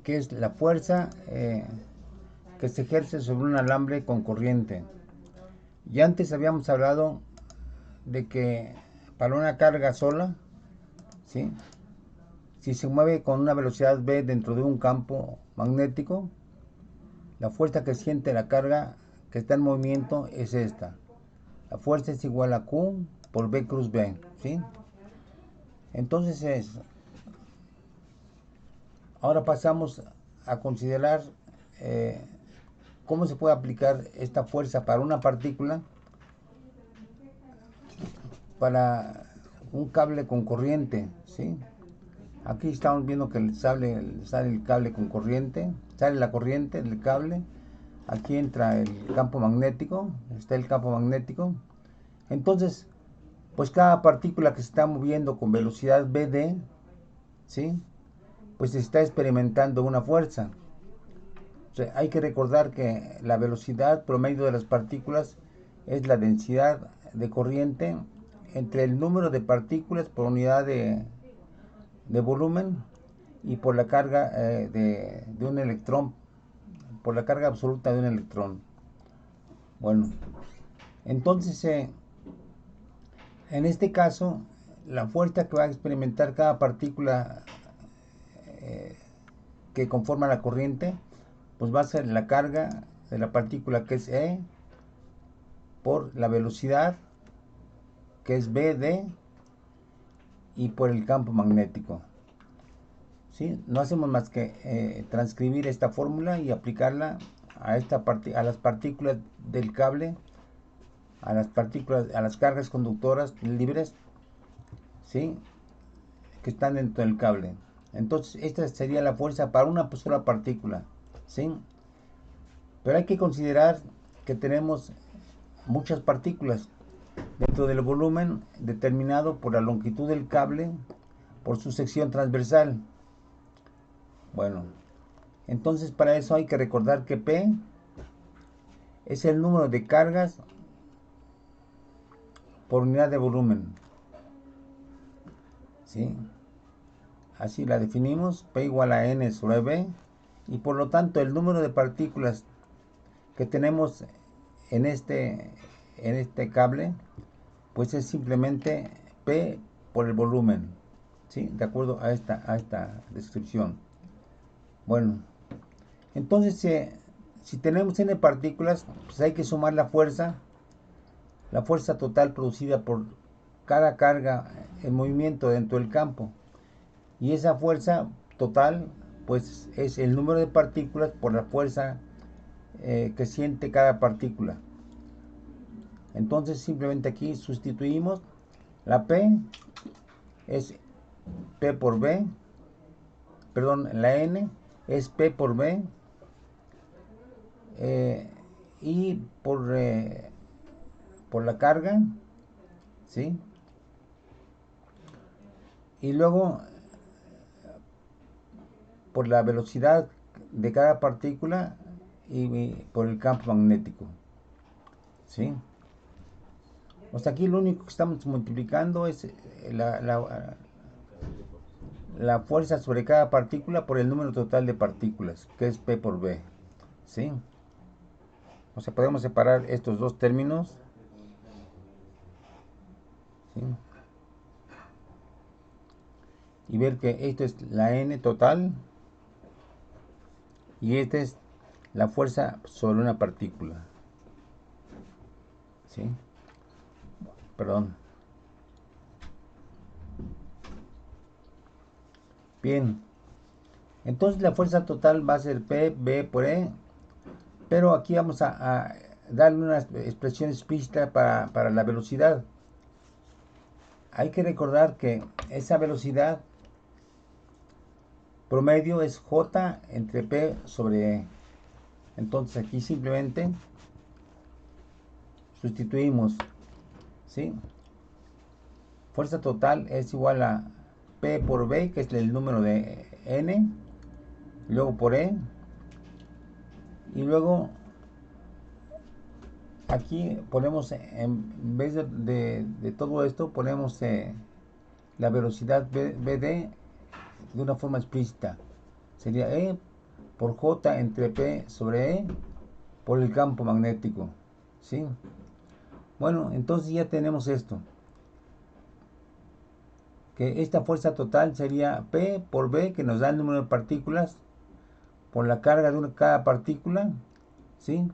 que es la fuerza que se ejerce sobre un alambre con corriente. Y antes habíamos hablado de que para una carga sola, ¿sí? Si se mueve con una velocidad v dentro de un campo magnético, la fuerza que siente la carga que está en movimiento es esta. La fuerza es igual a Q por V cruz V, ¿sí? Entonces, ahora pasamos a considerar eh, cómo se puede aplicar esta fuerza para una partícula para un cable con corriente, ¿sí? Aquí estamos viendo que sale el cable con corriente, sale la corriente del cable, aquí entra el campo magnético, está el campo magnético. Entonces, pues cada partícula que se está moviendo con velocidad vd, ¿sí? Pues está experimentando una fuerza. O sea, hay que recordar que la velocidad promedio de las partículas es la densidad de corriente entre el número de partículas por unidad de volumen y por la carga de un electrón, por la carga absoluta de un electrón. Bueno, entonces en este caso, la fuerza que va a experimentar cada partícula que conforma la corriente, pues va a ser la carga de la partícula que es E por la velocidad que es BD y por el campo magnético. ¿Sí? No hacemos más que transcribir esta fórmula y aplicarla a las partículas del cable, a las cargas conductoras libres, ¿sí? Que están dentro del cable. Entonces, esta sería la fuerza para una sola partícula, ¿sí? Pero hay que considerar que tenemos muchas partículas dentro del volumen determinado por la longitud del cable, por su sección transversal. Bueno, entonces para eso hay que recordar que P es el número de cargas por unidad de volumen, ¿sí? Así la definimos, P igual a N sobre V, y por lo tanto el número de partículas que tenemos en este cable, pues es simplemente P por el volumen, ¿sí? De acuerdo a esta descripción. Bueno, entonces si tenemos n partículas, pues hay que sumar la fuerza total producida por cada carga en movimiento dentro del campo. Y esa fuerza total, pues es el número de partículas por la fuerza que siente cada partícula. Entonces simplemente aquí sustituimos la P es P por B, perdón, la N es P por B y por la carga, ¿sí? Y luego por la velocidad de cada partícula y por el campo magnético, ¿sí? O sea, aquí lo único que estamos multiplicando es la fuerza sobre cada partícula por el número total de partículas, que es P por B, ¿sí? O sea, podemos separar estos dos términos, ¿sí? Y ver que esto es la N total y esta es la fuerza sobre una partícula, ¿sí? Perdón. Bien, entonces la fuerza total va a ser P, B por E, pero aquí vamos a darle una expresión explícita para la velocidad. Hay que recordar que esa velocidad promedio es J entre P sobre E. Entonces aquí simplemente sustituimos, ¿sí? Fuerza total es igual a P por B, que es el número de N, luego por E, y luego aquí ponemos, en vez de todo esto, ponemos la velocidad BD de una forma explícita. Sería E por J entre P sobre E por el campo magnético, ¿sí? Bueno, entonces ya tenemos esto, que esta fuerza total sería P por B, que nos da el número de partículas por la carga de cada partícula, ¿sí?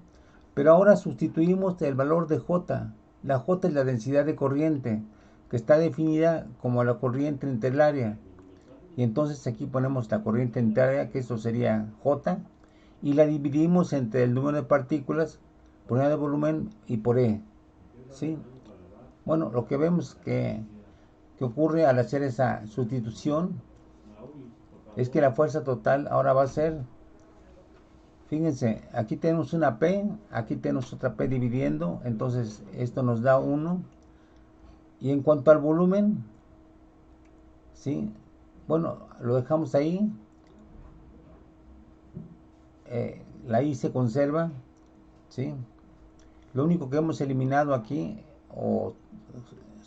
Pero ahora sustituimos el valor de J. La J es la densidad de corriente, que está definida como la corriente interlaria. Y entonces aquí ponemos la corriente interna, que eso sería J, y la dividimos entre el número de partículas por unidad de volumen y por E, ¿sí? Bueno, lo que vemos que ocurre al hacer esa sustitución es que la fuerza total ahora va a ser, fíjense, aquí tenemos una P, aquí tenemos otra P dividiendo, entonces esto nos da 1. Y en cuanto al volumen, ¿sí? Bueno, lo dejamos ahí, la I se conserva, ¿sí? Lo único que hemos eliminado aquí o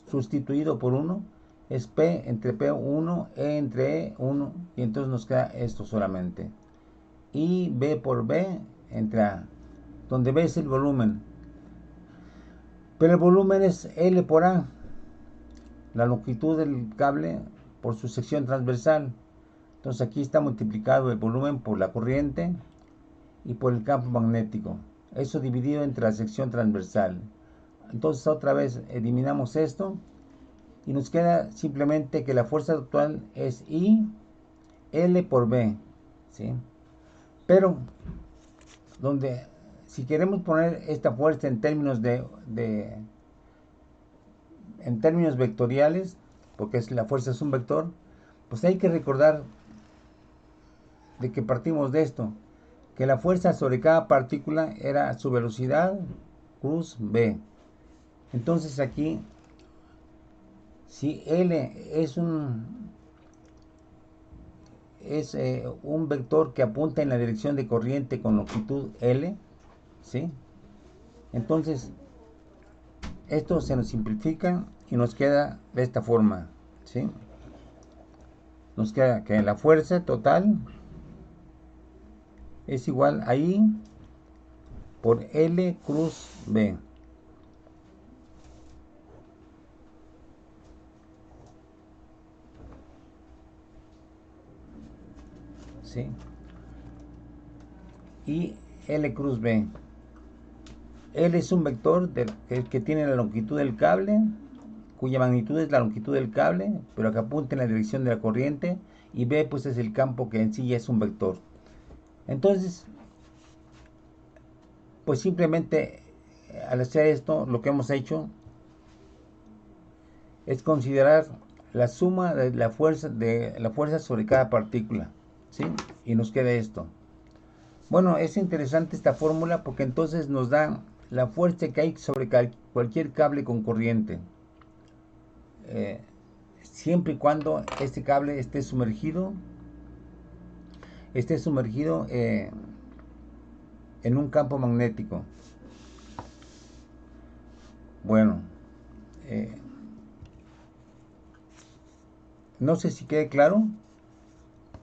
sustituido por 1 es P entre P1, E entre E1, y entonces nos queda esto solamente. Y B por B entre A, donde B es el volumen. Pero el volumen es L por A, la longitud del cable por su sección transversal. Entonces aquí está multiplicado el volumen por la corriente y por el campo magnético. Eso dividido entre la sección transversal. Entonces otra vez eliminamos esto y nos queda simplemente que la fuerza total es I L por B, ¿sí? Pero donde si queremos poner esta fuerza en términos en términos vectoriales, porque la fuerza es un vector, pues hay que recordar de que partimos de esto, que la fuerza sobre cada partícula era su velocidad cruz B. Entonces aquí, si L es un vector que apunta en la dirección de corriente con longitud L, ¿sí? Entonces, esto se nos simplifica y nos queda de esta forma, ¿sí? Nos queda que la fuerza total es igual a I por L cruz B. ¿Sí? Y L cruz B. L es un vector que tiene la longitud del cable, cuya magnitud es la longitud del cable, pero que apunta en la dirección de la corriente, y B pues es el campo que en sí ya es un vector. Entonces, pues simplemente al hacer esto, lo que hemos hecho es considerar la suma de la fuerza sobre cada partícula, ¿sí? Y nos queda esto. Bueno, es interesante esta fórmula porque entonces nos da la fuerza que hay sobre cualquier cable con corriente, eh, siempre y cuando este cable esté sumergido en un campo magnético. Bueno, eh, no sé si quede claro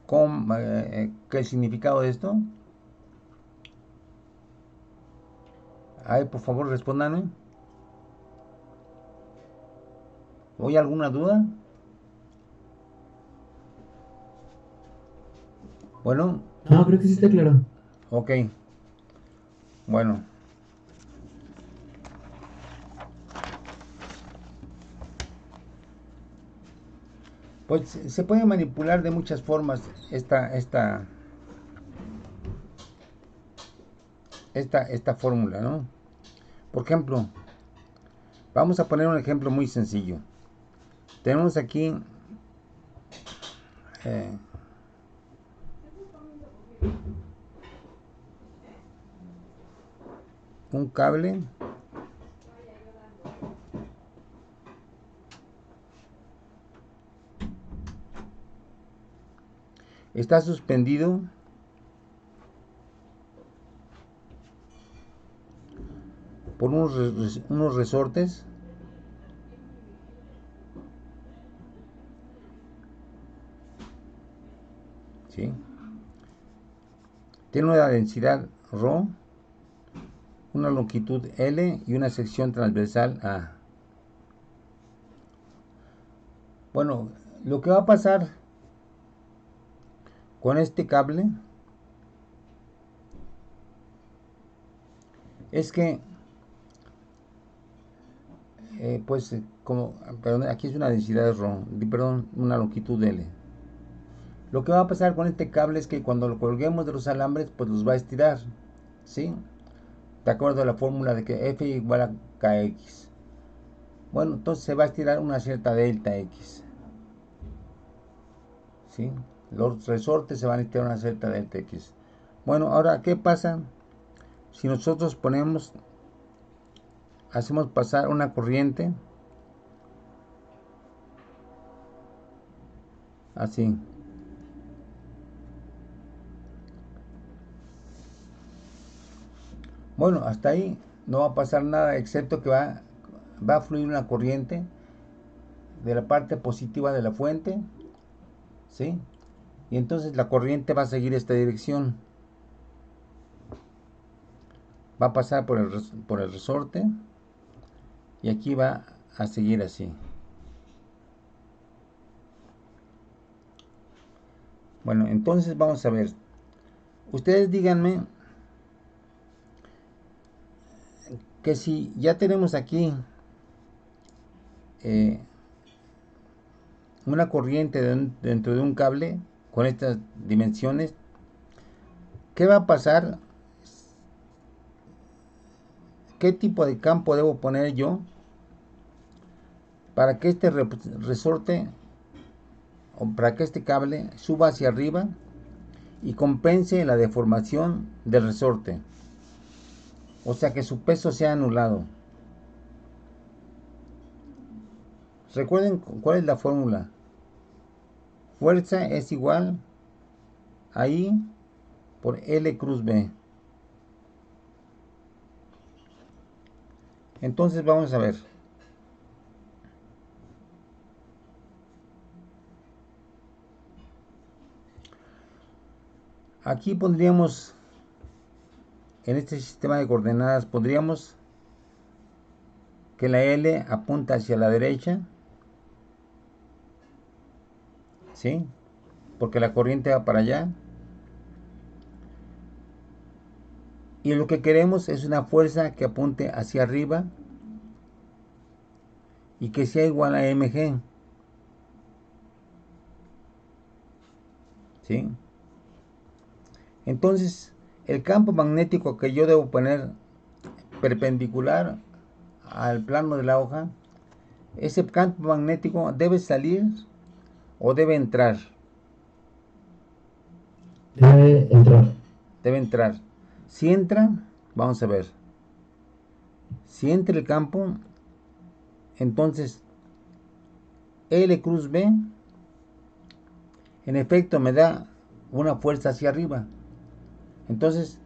qué el significado de esto. Ay, por favor, respóndanme. ¿Hay alguna duda? Bueno, No, creo que sí está claro. ok. Bueno, pues se puede manipular de muchas formas esta fórmula, ¿no? Por ejemplo, vamos a poner un ejemplo muy sencillo. Tenemos aquí eh, un cable está suspendido por unos resortes, ¿sí? tiene una densidad ρ, una longitud L y una sección transversal A. Bueno, lo que va a pasar con este cable es que perdón, aquí es una densidad ρ, perdón, una longitud L. Lo que va a pasar con este cable es que cuando lo colguemos de los alambres, pues los va a estirar, ¿sí? De acuerdo a la fórmula de que F igual a KX. Bueno, entonces se va a estirar una cierta delta X, ¿sí? Los resortes se van a estirar una cierta delta X. Bueno, ahora, ¿qué pasa si nosotros hacemos pasar una corriente así? Bueno, hasta ahí no va a pasar nada, excepto que va a fluir una corriente de la parte positiva de la fuente, ¿sí? Y entonces la corriente va a seguir esta dirección. Va a pasar por el resorte y aquí va a seguir así. Bueno, entonces vamos a ver. Ustedes díganme que si ya tenemos aquí una corriente dentro de un cable con estas dimensiones, ¿qué va a pasar? ¿Qué tipo de campo debo poner yo para que este resorte o para que este cable suba hacia arriba y compense la deformación del resorte? O sea, que su peso sea anulado. Recuerden cuál es la fórmula. Fuerza es igual a I por L cruz B. Entonces vamos a ver. Aquí pondríamos, en este sistema de coordenadas, pondríamos que la L apunta hacia la derecha, ¿sí? Porque la corriente va para allá. Y lo que queremos es una fuerza que apunte hacia arriba y que sea igual a mg, ¿sí? Entonces, el campo magnético que yo debo poner perpendicular al plano de la hoja, ese campo magnético debe salir o debe entrar. Debe entrar. Debe entrar. Si entra, vamos a ver. Si entra el campo, entonces L cruz B, en efecto, me da una fuerza hacia arriba. Entonces,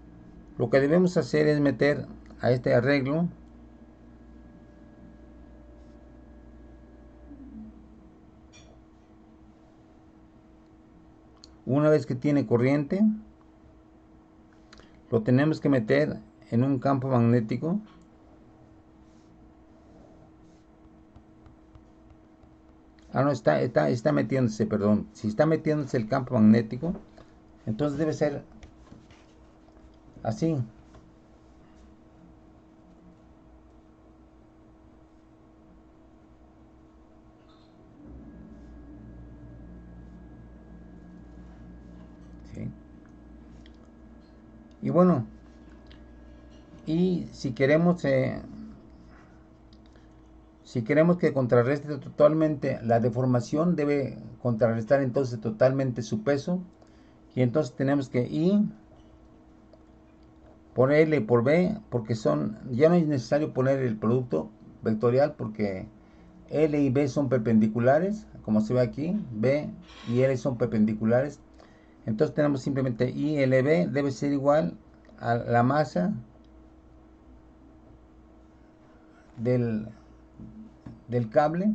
lo que debemos hacer es meter a este arreglo una vez que tiene corriente, lo tenemos que meter en un campo magnético. No, está metiéndose, perdón. Si está metiéndose el campo magnético, entonces debe ser así. ¿Sí? Y bueno, y si queremos que contrarreste totalmente la deformación, debe contrarrestar entonces totalmente su peso. Y entonces tenemos que I por L por B, porque ya no es necesario poner el producto vectorial, porque L y B son perpendiculares, como se ve aquí, B y L son perpendiculares. Entonces tenemos simplemente ILB debe ser igual a la masa del, del cable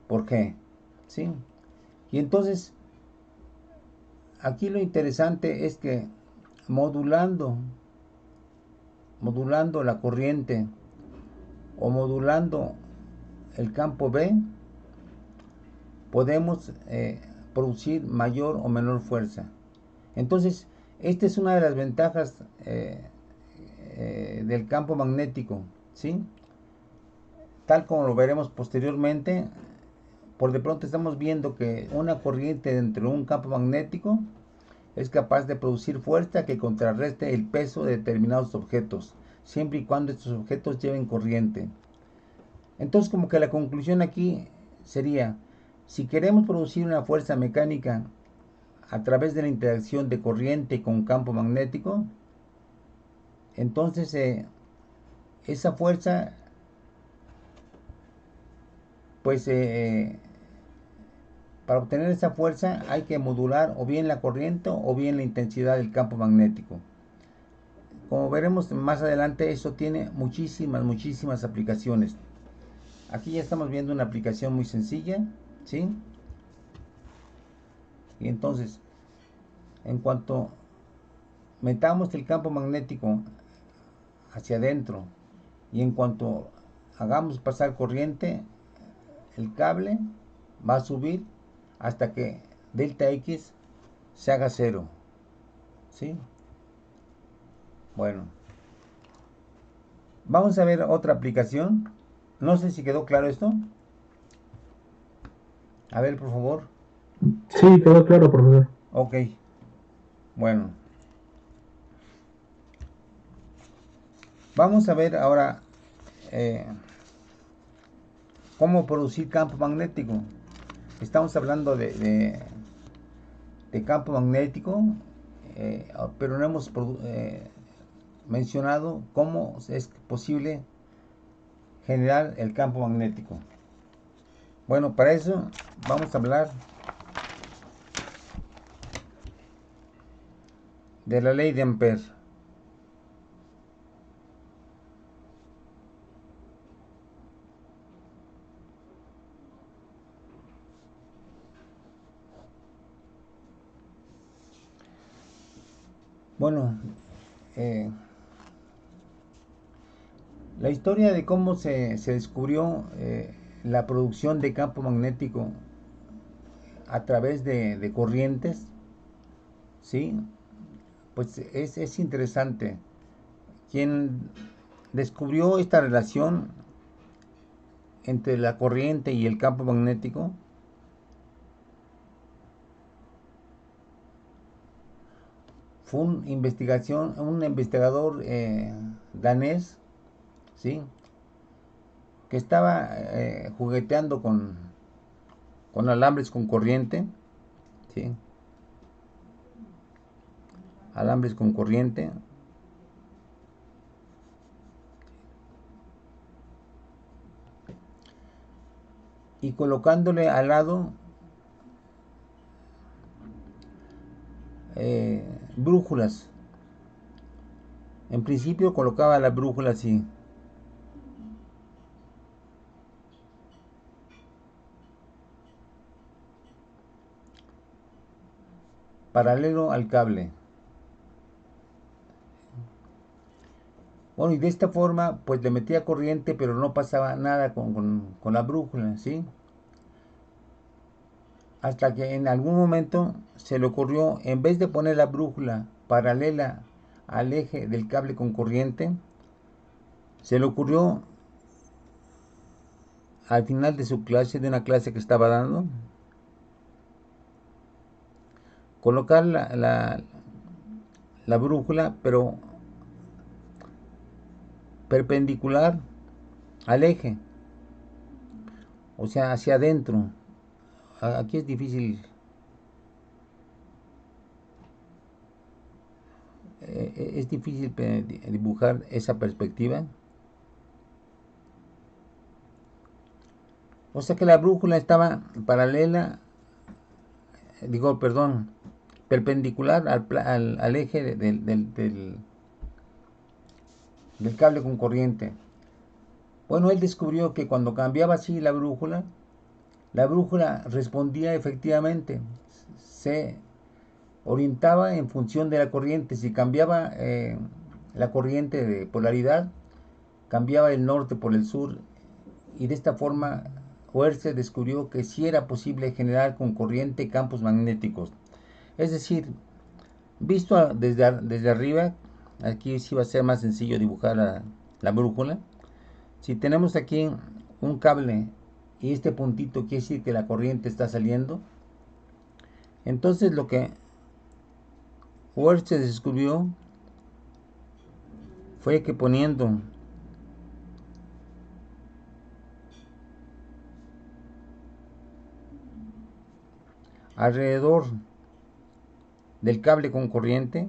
por G, ¿sí? Y entonces aquí lo interesante es que modulando la corriente o modulando el campo B, podemos producir mayor o menor fuerza. Entonces, esta es una de las ventajas del campo magnético, ¿sí? Tal como lo veremos posteriormente, por de pronto estamos viendo que una corriente dentro de un campo magnético es capaz de producir fuerza que contrarreste el peso de determinados objetos, siempre y cuando estos objetos lleven corriente. Entonces, como que la conclusión aquí sería, si queremos producir una fuerza mecánica a través de la interacción de corriente con campo magnético, entonces esa fuerza, pues para obtener esa fuerza hay que modular o bien la corriente o bien la intensidad del campo magnético. Como veremos más adelante, eso tiene muchísimas aplicaciones. Aquí ya estamos viendo una aplicación muy sencilla, ¿sí? Y entonces, en cuanto metamos el campo magnético hacia adentro y en cuanto hagamos pasar corriente, el cable va a subir hasta que delta X se haga cero, ¿sí? Bueno, vamos a ver otra aplicación. No sé si quedó claro esto. A ver, por favor. Sí, quedó claro, profesor. Ok, bueno. Vamos a ver ahora cómo producir campo magnético. Estamos hablando de campo magnético, pero no hemos mencionado cómo es posible generar el campo magnético. Bueno, para eso vamos a hablar de la ley de Ampère. Bueno, la historia de cómo se descubrió la producción de campo magnético a través de corrientes, ¿sí? Pues es interesante. Quien descubrió esta relación entre la corriente y el campo magnético fue un investigador danés, ¿sí? Que estaba jugueteando con alambres con corriente, ¿sí? Alambres con corriente. Y colocándole al lado brújulas. En principio colocaba la brújula así. Paralelo al cable. Bueno, y de esta forma, pues le metía corriente, pero no pasaba nada con la brújula, ¿sí? Hasta que en algún momento se le ocurrió, en vez de poner la brújula paralela al eje del cable con corriente, se le ocurrió al final de su clase, de una clase que estaba dando, colocar la brújula, pero perpendicular al eje, o sea, hacia adentro. Aquí es difícil, dibujar esa perspectiva. O sea que la brújula estaba paralela, perpendicular al eje del cable con corriente. Bueno, él descubrió que cuando cambiaba así la brújula respondía efectivamente. Se orientaba en función de la corriente. Si cambiaba la corriente de polaridad, cambiaba el norte por el sur, y de esta forma Hertz descubrió que sí era posible generar con corriente campos magnéticos. Es decir, visto desde arriba, aquí sí va a ser más sencillo dibujar la brújula. Si tenemos aquí un cable y este puntito quiere decir que la corriente está saliendo, entonces lo que Hertz descubrió fue que poniendo alrededor del cable con corriente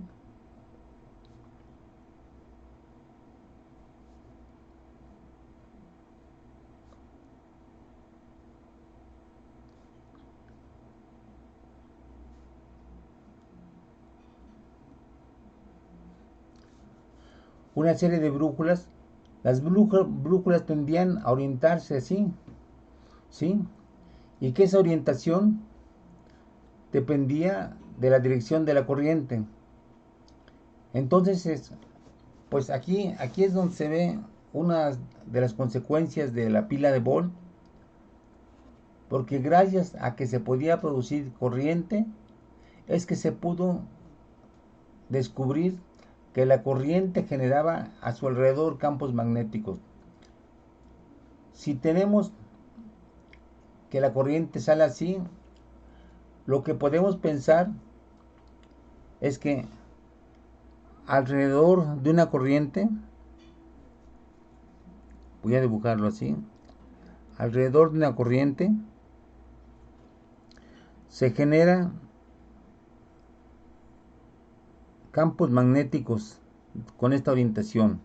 una serie de brújulas, las brújulas tendían a orientarse así, ¿sí? Y que esa orientación dependía de la dirección de la corriente. Entonces, pues aquí es donde se ve una de las consecuencias de la pila de Volt, porque gracias a que se podía producir corriente, es que se pudo descubrir que la corriente generaba a su alrededor campos magnéticos. Si tenemos que la corriente sale así, lo que podemos pensar es que alrededor de una corriente, voy a dibujarlo así, alrededor de una corriente se generan campos magnéticos con esta orientación.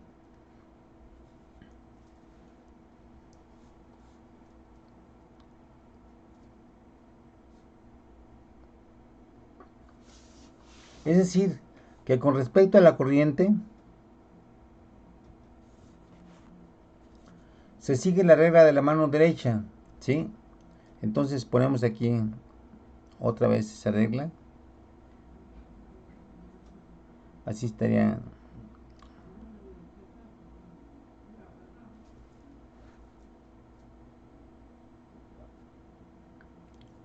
Es decir, que con respecto a la corriente, se sigue la regla de la mano derecha, ¿sí? Entonces ponemos aquí otra vez esa regla. Así estaría.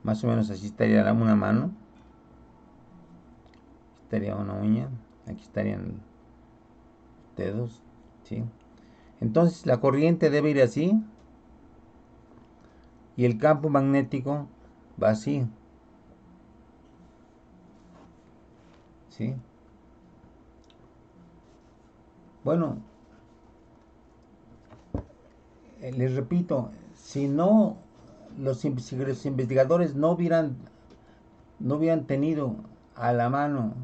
Más o menos así estaría una mano. Estaría una uña. Aquí estarían dedos, ¿sí? Entonces la corriente debe ir así. Y el campo magnético va así, ¿sí? Bueno, les repito, si no los investigadores no hubieran tenido a la mano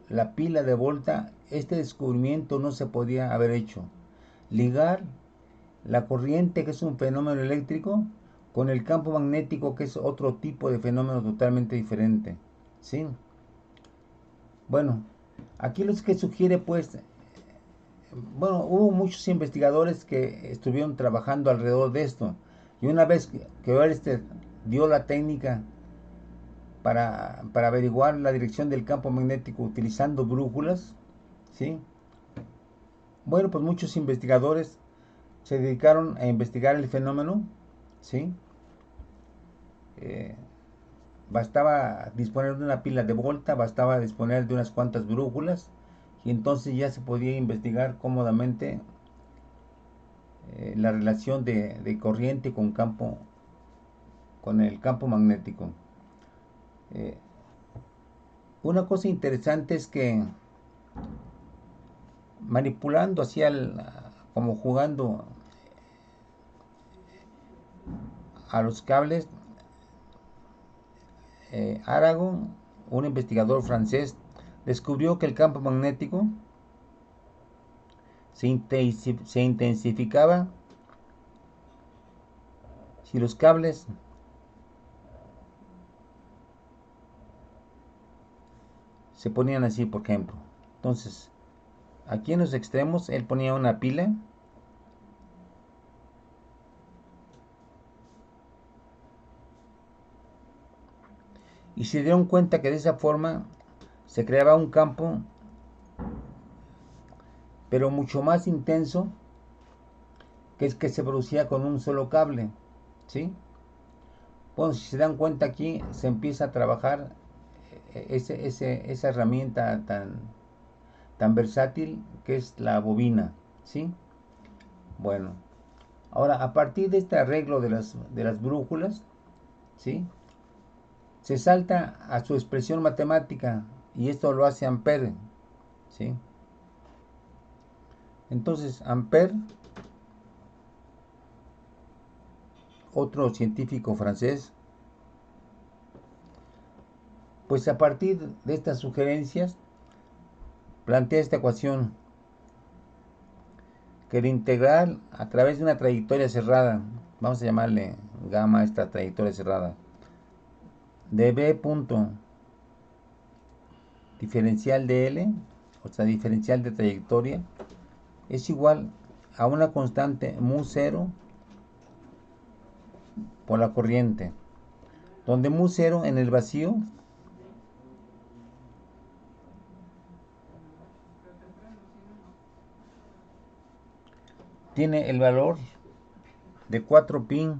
la pila de Volta, este descubrimiento no se podía haber hecho. Ligar la corriente, que es un fenómeno eléctrico, con el campo magnético, que es otro tipo de fenómeno totalmente diferente, ¿sí? Bueno, aquí lo que sugiere, pues, bueno, hubo muchos investigadores que estuvieron trabajando alrededor de esto. Y una vez que Ørsted dio la técnica para averiguar la dirección del campo magnético utilizando brújulas, ¿sí? Bueno, pues muchos investigadores se dedicaron a investigar el fenómeno, ¿sí? Eh, Bastaba disponer de una pila de Volta, bastaba disponer de unas cuantas brújulas, y entonces ya se podía investigar cómodamente la relación de corriente con el campo magnético. Eh, una cosa interesante es que manipulando hacia como jugando a los cables, Aragon, un investigador francés, descubrió que el campo magnético se intensificaba si los cables se ponían así, por ejemplo. Entonces, aquí en los extremos él ponía una pila y se dieron cuenta que de esa forma se creaba un campo, pero mucho más intenso, que es que se producía con un solo cable, ¿sí? Bueno, si se dan cuenta aquí, se empieza a trabajar esa herramienta tan versátil que es la bobina, ¿sí? Bueno, ahora a partir de este arreglo de las brújulas, ¿sí? Se salta a su expresión matemática y esto lo hace Ampère, ¿sí? Entonces, Ampère, otro científico francés, pues a partir de estas sugerencias plantea esta ecuación que el integral a través de una trayectoria cerrada, vamos a llamarle gamma a esta trayectoria cerrada, de b punto diferencial de L, o sea, diferencial de trayectoria, es igual a una constante mu 0 por la corriente, donde mu 0 en el vacío tiene el valor de 4 pi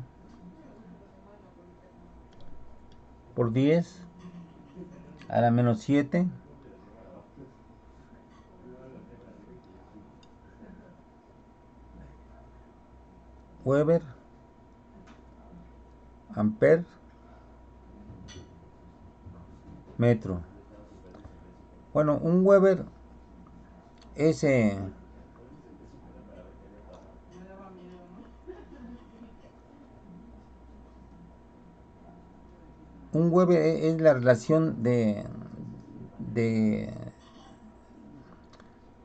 por 10 a la menos 7 Weber Ampere metro. Bueno, un Weber es es la relación de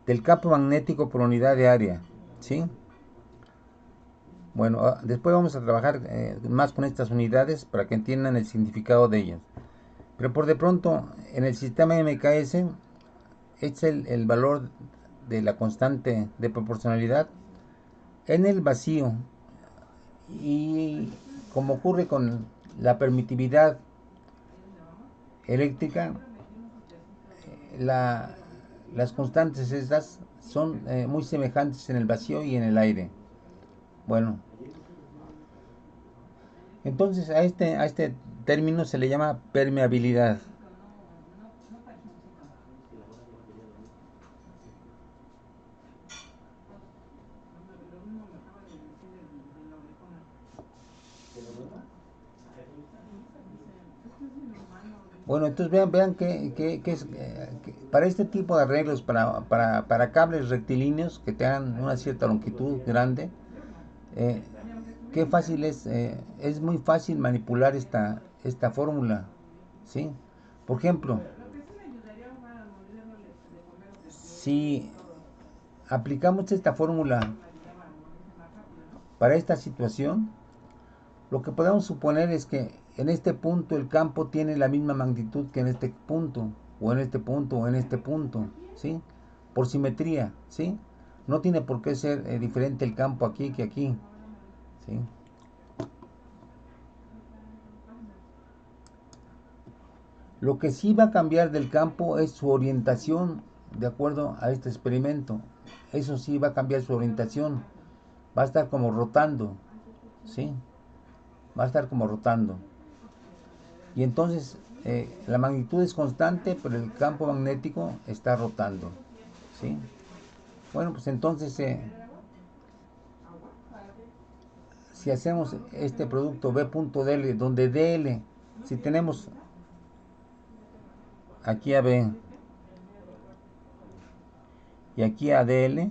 del campo magnético por unidad de área, ¿sí? Bueno, después vamos a trabajar más con estas unidades para que entiendan el significado de ellas. Pero por de pronto, en el sistema MKS, es el valor de la constante de proporcionalidad en el vacío. Y como ocurre con la permitividad eléctrica, las constantes estas son muy semejantes en el vacío y en el aire. Bueno, entonces a este término se le llama permeabilidad. Bueno, entonces vean que es, para este tipo de arreglos, para cables rectilíneos que tengan una cierta longitud grande, eh, qué fácil es muy fácil manipular esta fórmula, ¿sí? Por ejemplo, si aplicamos esta fórmula para esta situación, lo que podemos suponer es que en este punto el campo tiene la misma magnitud que en este punto, o en este punto, o en este punto, ¿sí? Por simetría, ¿sí? No tiene por qué ser diferente el campo aquí que aquí, ¿sí? Lo que sí va a cambiar del campo es su orientación de acuerdo a este experimento. Eso sí va a cambiar su orientación. Va a estar como rotando, ¿sí? Va a estar como rotando. Y entonces la magnitud es constante, pero el campo magnético está rotando, ¿sí? Bueno, pues entonces si hacemos este producto B.dl, donde dl, si tenemos aquí a B y aquí a dl,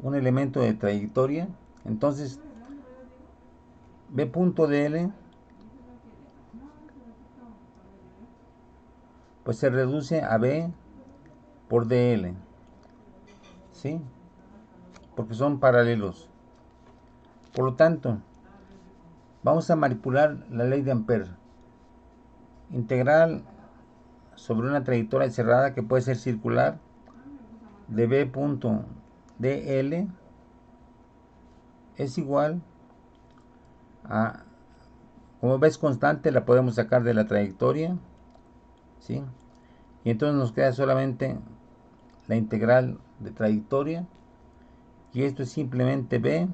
un elemento de trayectoria, entonces B.dl pues se reduce a B por dl, ¿sí? Porque son paralelos. Por lo tanto, vamos a manipular la ley de Ampère. Integral sobre una trayectoria cerrada que puede ser circular de B.dl es igual a Como ves constante, la podemos sacar de la trayectoria, ¿sí? Y entonces nos queda solamente la integral de trayectoria, y esto es simplemente b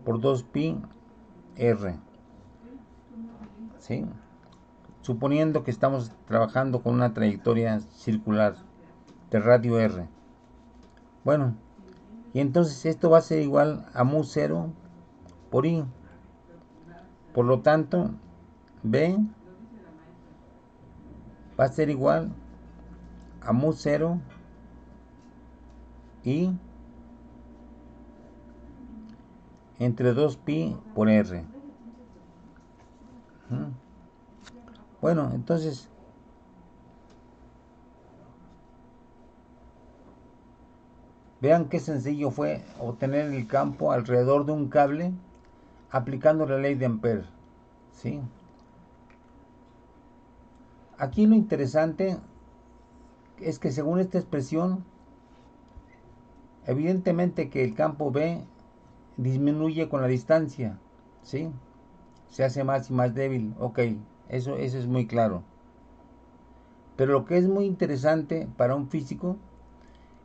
por 2pi r, ¿sí? Suponiendo que estamos trabajando con una trayectoria circular de radio r. Bueno, y entonces esto va a ser igual a mu 0 por i. Por lo tanto, b va a ser igual a mu 0 i entre 2pi por r. Bueno, entonces vean qué sencillo fue obtener el campo alrededor de un cable aplicando la ley de Ampère, ¿sí? Aquí lo interesante es que según esta expresión, evidentemente que el campo B disminuye con la distancia, ¿sí? Se hace más y más débil, ok, eso es muy claro. Pero lo que es muy interesante para un físico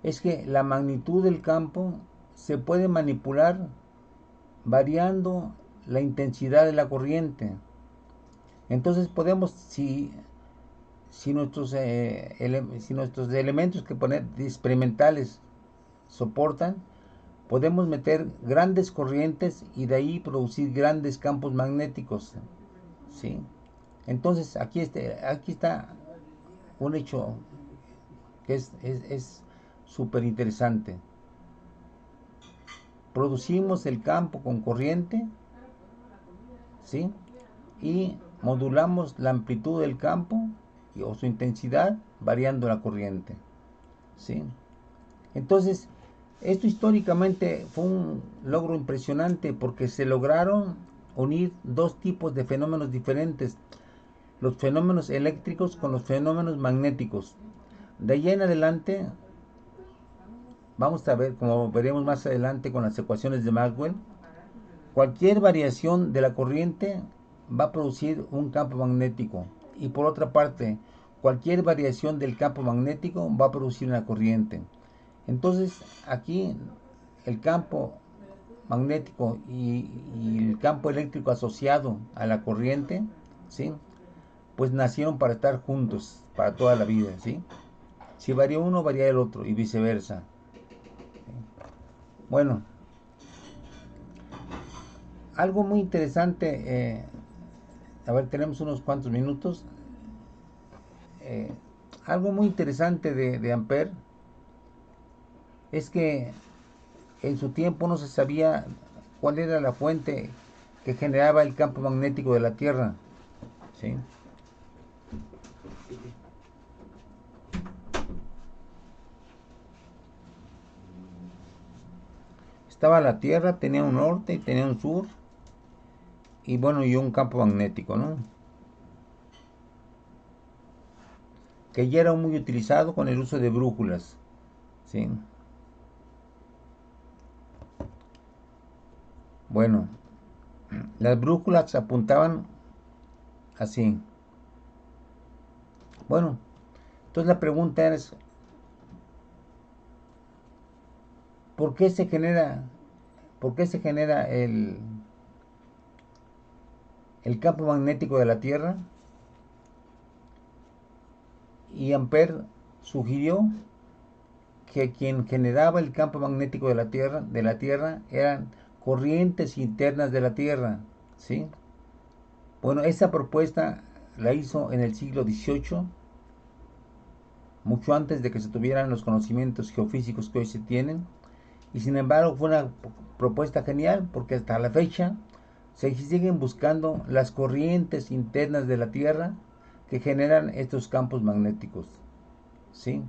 es que la magnitud del campo se puede manipular variando la intensidad de la corriente. Entonces podemos, si nuestros elementos que poner experimentales soportan, podemos meter grandes corrientes y de ahí producir grandes campos magnéticos, ¿sí? Entonces aquí está un hecho que es súper interesante. Producimos el campo con corriente, ¿sí? Y modulamos la amplitud del campo o su intensidad variando la corriente, ¿sí? Entonces, esto históricamente fue un logro impresionante porque se lograron unir dos tipos de fenómenos diferentes, los fenómenos eléctricos con los fenómenos magnéticos. De ahí en adelante, vamos a ver, como veremos más adelante con las ecuaciones de Maxwell, cualquier variación de la corriente va a producir un campo magnético. Y por otra parte, cualquier variación del campo magnético va a producir una corriente. Entonces, aquí el campo magnético y el campo eléctrico asociado a la corriente, ¿sí? Pues nacieron para estar juntos para toda la vida, ¿sí? Si varía uno, varía el otro y viceversa. Bueno, algo muy interesante, a ver, tenemos unos cuantos minutos. Eh, Algo muy interesante de Ampère es que en su tiempo no se sabía cuál era la fuente que generaba el campo magnético de la Tierra, ¿sí? Estaba la Tierra, tenía un norte y tenía un sur, y bueno, y un campo magnético, ¿no? Que ya era muy utilizado con el uso de brújulas, ¿sí? Bueno, las brújulas apuntaban así. Bueno, entonces la pregunta es, ¿por qué se genera, por qué se genera el campo magnético de la Tierra? Y Ampère sugirió que quien generaba el campo magnético de la Tierra eran corrientes internas de la Tierra, ¿sí? Bueno, esa propuesta la hizo en el siglo XVIII, mucho antes de que se tuvieran los conocimientos geofísicos que hoy se tienen, y sin embargo fue una propuesta genial porque hasta la fecha se siguen buscando las corrientes internas de la Tierra que generan estos campos magnéticos, ¿sí?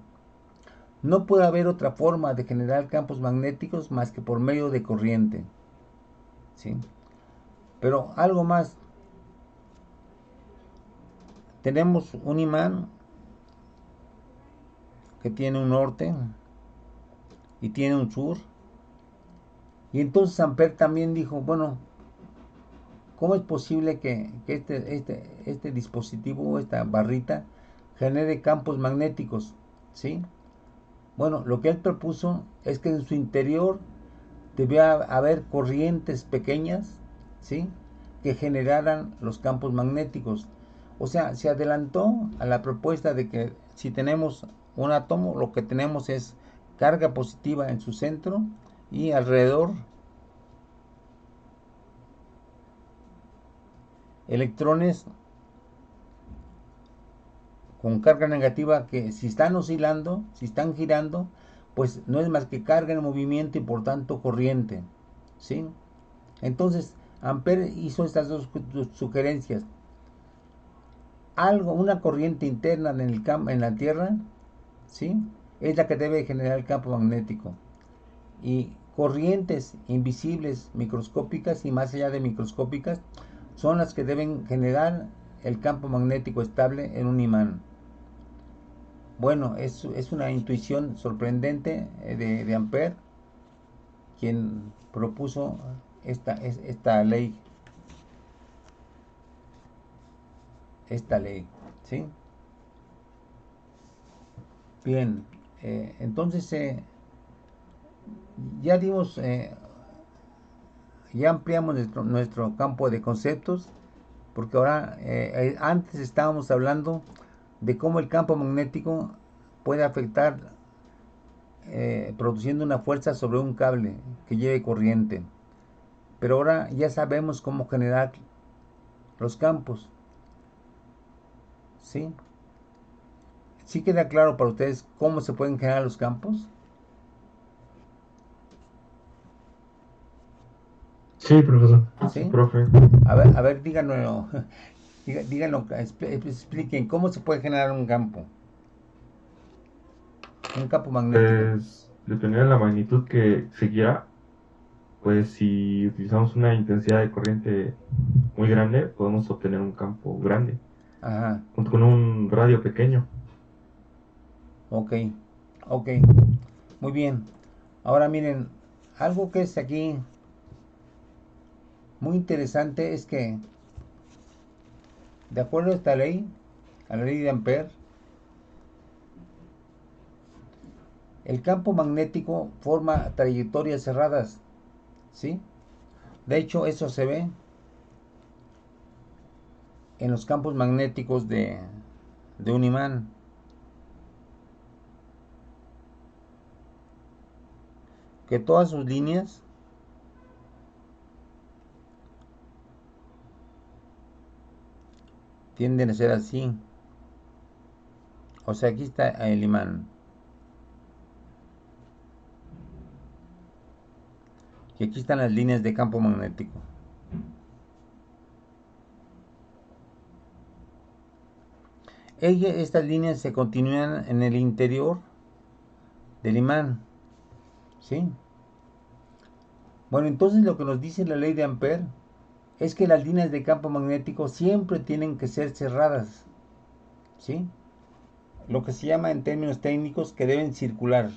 No puede haber otra forma de generar campos magnéticos más que por medio de corriente, ¿sí? Pero algo más, tenemos un imán que tiene un norte y tiene un sur, y entonces Ampère también dijo, bueno, ¿Cómo es posible que este dispositivo, esta barrita, genere campos magnéticos? ¿Sí? Bueno, lo que él propuso es que en su interior debía haber corrientes pequeñas, ¿sí? Que generaran los campos magnéticos. O sea, se adelantó a la propuesta de que si tenemos un átomo, lo que tenemos es carga positiva en su centro y alrededor electrones con carga negativa que si están oscilando, si están girando, pues no es más que carga en movimiento y por tanto corriente, ¿sí? Entonces, Ampère hizo estas dos sugerencias. Una corriente interna en en la Tierra, ¿sí? Es la que debe generar el campo magnético. Y corrientes invisibles, microscópicas y más allá de microscópicas, son las que deben generar el campo magnético estable en un imán. Bueno, es una intuición sorprendente de Ampère, quien propuso esta ley, ¿sí? Bien, entonces ya dimos, ya ampliamos nuestro campo de conceptos, porque ahora, antes estábamos hablando de cómo el campo magnético puede afectar, produciendo una fuerza sobre un cable que lleve corriente. Pero ahora ya sabemos cómo generar los campos, ¿sí? ¿Sí queda claro para ustedes cómo se pueden generar los campos? Sí, profesor. Sí, ¿Sí? profe. A ver, díganlo, díganlo, expliquen cómo se puede generar un campo magnético. Pues dependiendo de la magnitud que seguirá, pues si utilizamos una intensidad de corriente muy grande, podemos obtener un campo grande, Ajá, junto con un radio pequeño. ok, ok, muy bien. Ahora miren, algo que es aquí muy interesante es que, de acuerdo a esta ley, a la ley de Ampère, el campo magnético forma trayectorias cerradas, ¿sí? De hecho, eso se ve en los campos magnéticos de un imán. Que todas sus líneas tienden a ser así. O sea, aquí está el imán. Y aquí están las líneas de campo magnético. Estas líneas se continúan en el interior del imán, ¿sí? Bueno, entonces lo que nos dice la ley de Ampère es que las líneas de campo magnético siempre tienen que ser cerradas, ¿sí? Lo que se llama en términos técnicos que deben circular.